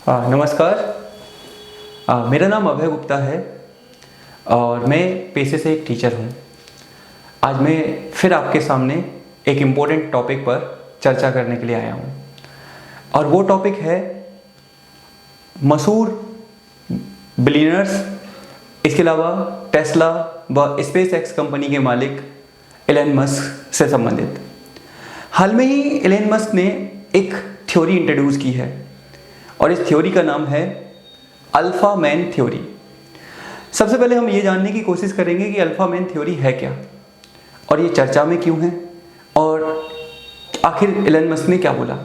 नमस्कार। मेरा नाम अभय गुप्ता है और मैं पेशे से एक टीचर हूँ। आज मैं फिर आपके सामने एक इम्पोर्टेंट टॉपिक पर चर्चा करने के लिए आया हूँ और वो टॉपिक है मशहूर बिलियनर्स, इसके अलावा टेस्ला व स्पेस एक्स कंपनी के मालिक एलन मस्क से संबंधित। हाल में ही एलन मस्क ने एक थ्योरी इंट्रोड्यूस की है और इस थ्योरी का नाम है अल्फा मैन थ्योरी। सबसे पहले हम ये जानने की कोशिश करेंगे कि अल्फा मैन थ्योरी है क्या और ये चर्चा में क्यों है और आखिर एलन मस्क ने क्या बोला।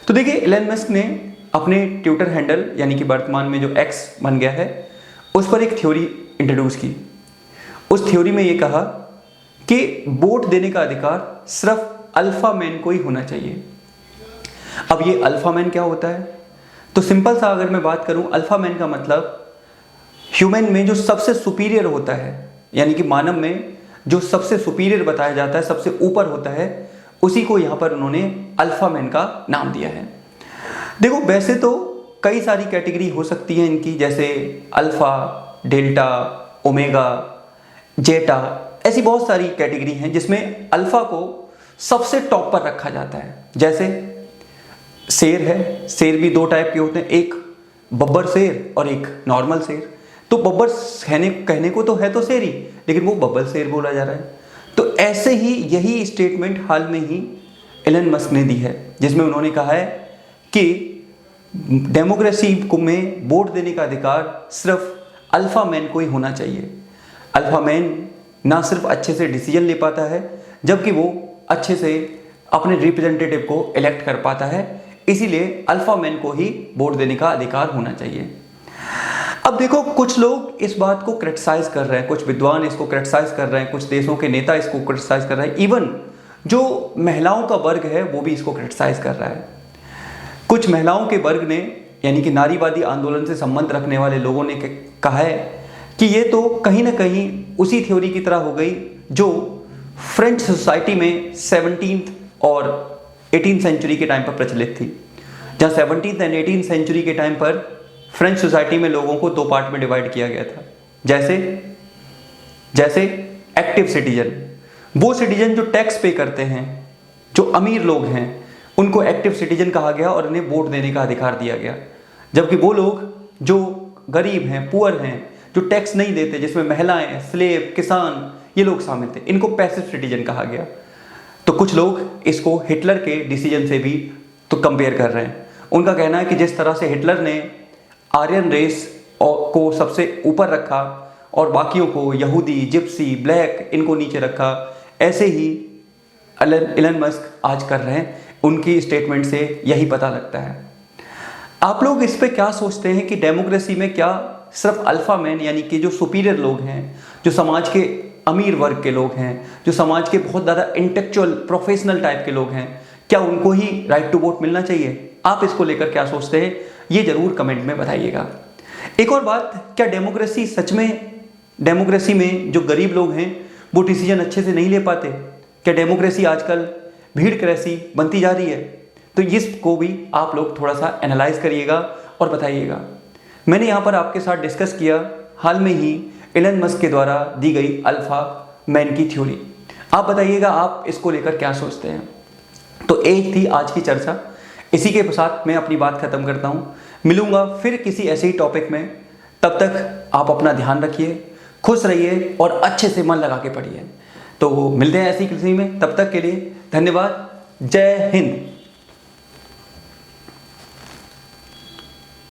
तो देखिए, एलन मस्क ने अपने ट्विटर हैंडल यानी कि वर्तमान में जो एक्स बन गया है उस पर एक थ्योरी इंट्रोड्यूस की। उस थ्योरी में ये कहा कि वोट देने का अधिकार सिर्फ अल्फा मैन को ही होना चाहिए। अब ये अल्फा मैन क्या होता है? तो सिंपल सा अगर मैं बात करूं, अल्फा मैन का मतलब ह्यूमन में जो सबसे सुपीरियर होता है, यानी कि मानव में जो सबसे सुपीरियर बताया जाता है, सबसे ऊपर होता है, उसी को यहाँ पर उन्होंने अल्फा मैन का नाम दिया है। देखो, वैसे तो कई सारी कैटेगरी हो सकती हैं इनकी, जैसे अल्फा, डेल्टा, ओमेगा, जेटा, ऐसी बहुत सारी कैटेगरी हैं जिसमें अल्फा को सबसे टॉप पर रखा जाता है। जैसे शेर है, शेर भी दो टाइप के होते हैं, एक बब्बर शेर और एक नॉर्मल शेर। तो बब्बर कहने को तो है तो शेर ही, लेकिन वो बब्बर शेर बोला जा रहा है। तो ऐसे ही यही स्टेटमेंट हाल में ही एलन मस्क ने दी है, जिसमें उन्होंने कहा है कि डेमोक्रेसी में वोट देने का अधिकार सिर्फ अल्फा मैन को ही होना चाहिए। अल्फा मैन ना सिर्फ अच्छे से डिसीजन ले पाता है, जबकि वो अच्छे से अपने रिप्रेजेंटेटिव को इलेक्ट कर पाता है। इसीलिए अल्फा मैन को ही वोट देने का अधिकार होना चाहिए। अब देखो, कुछ लोग इस बात को क्रिटिसाइज कर रहे हैं, कुछ विद्वान इसको क्रिटिसाइज कर रहे हैं, कुछ देशों के नेता इसको क्रिटिसाइज कर रहे हैं, इवन जो महिलाओं का वर्ग है वो भी इसको क्रिटिसाइज कर रहा है। कुछ महिलाओं के वर्ग ने, यानी कि नारीवादी आंदोलन से संबंध रखने वाले लोगों ने कहा है कि ये तो कहीं ना कहीं उसी थ्योरी की तरह हो गई जो फ्रेंच सोसाइटी में 17th और 18th सेंचुरी के टाइम पर प्रचलित थी, जहाँ 17th एंड 18th सेंचुरी के टाइम पर फ्रेंच सोसाइटी में लोगों को दो पार्ट में डिवाइड किया गया था। जैसे एक्टिव सिटीजन, वो सिटीजन जो टैक्स पे करते हैं, जो अमीर लोग हैं, उनको एक्टिव सिटीजन कहा गया और उन्हें वोट देने का अधिकार दिया गया। जबकि वो लोग जो गरीब हैं, पुअर हैं, जो टैक्स नहीं देते, जिसमें महिलाएं, स्लेव, किसान, ये लोग शामिल थे, इनको पैसिव सिटीजन कहा गया। तो कुछ लोग इसको हिटलर के डिसीजन से भी तो कंपेयर कर रहे हैं। उनका कहना है कि जिस तरह से हिटलर ने आर्यन रेस को सबसे ऊपर रखा और बाकियों को, यहूदी, जिप्सी, ब्लैक, इनको नीचे रखा, ऐसे ही एलन मस्क आज कर रहे हैं। उनकी स्टेटमेंट से यही पता लगता है। आप लोग इस पे क्या सोचते हैं कि डेमोक्रेसी में क्या सिर्फ अल्फा मैन, यानी कि जो सुपीरियर लोग हैं, जो समाज के अमीर वर्ग के लोग हैं, जो समाज के बहुत ज़्यादा इंटेलेक्चुअल, प्रोफेशनल टाइप के लोग हैं, क्या उनको ही राइट टू वोट मिलना चाहिए? आप इसको लेकर क्या सोचते हैं, ये जरूर कमेंट में बताइएगा। एक और बात, क्या डेमोक्रेसी सच में, डेमोक्रेसी में जो गरीब लोग हैं वो डिसीजन अच्छे से नहीं ले पाते? क्या डेमोक्रेसी आजकल भीड़क्रेसी बनती जा रही है? तो इसको भी आप लोग थोड़ा सा एनालाइज करिएगा और बताइएगा। मैंने यहाँ पर आपके साथ डिस्कस किया हाल में ही एलन मस्क के द्वारा दी गई अल्फा मैन की थ्योरी। आप बताइएगा आप इसको लेकर क्या सोचते हैं। तो एक थी आज की चर्चा, इसी के साथ मैं अपनी बात खत्म करता हूँ। मिलूंगा फिर किसी ऐसे ही टॉपिक में। तब तक आप अपना ध्यान रखिए, खुश रहिए और अच्छे से मन लगा के पढ़िए। तो मिलते हैं ऐसी किसी में, तब तक के लिए धन्यवाद। जय हिंद।